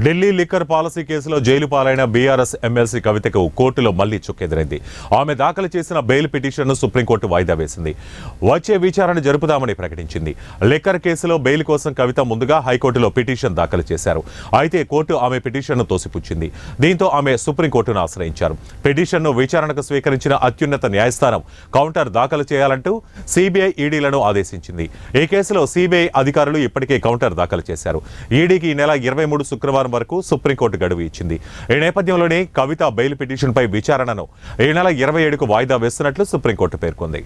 Delhi liquor policy కేసులో jail పాలైన BRS MLC కవితకు కోర్టులో మళ్లీ చుక్కెదురైంది. ఆమె దాఖలు చేసిన బెయిల్ పిటిషన్ను సుప్రీంకోర్టు వాయిదా వేసింది. వచ్చే విచారణ జరుపుదామని ప్రకటించింది. లిక్కర్ కేసులో బెయిల్ కోసం కవిత ముందుగా హైకోర్టులో పిటిషన్ దాఖలు చేశారు. అయితే కోర్టు ఆమె పిటిషన్ను తోసిపుచ్చింది. దీంతో ఆమె సుప్రీంకోర్టును ఆశ్రయించారు. పిటిషన్ను విచారణకు స్వీకరించిన అత్యున్నత న్యాయస్థానం కౌంటర్ దాఖలు చేయాలంటూ సిబిఐ ఈడీలను ఆదేశించింది. ఈ కేసులో సిబిఐ అధికారులు ఇప్పటికే కౌంటర్ దాఖలు చేశారు. ఈడీకి ఈ నెల 23 శుక్రవారం వరకు సుప్రీంకోర్టు గడువు ఇచ్చింది. ఈ నేపథ్యంలోనే కవిత బెయిల్ పిటిషన్పై విచారణను ఈ నెల 27కు వాయిదా వేస్తున్నట్లు సుప్రీంకోర్టు పేర్కొంది.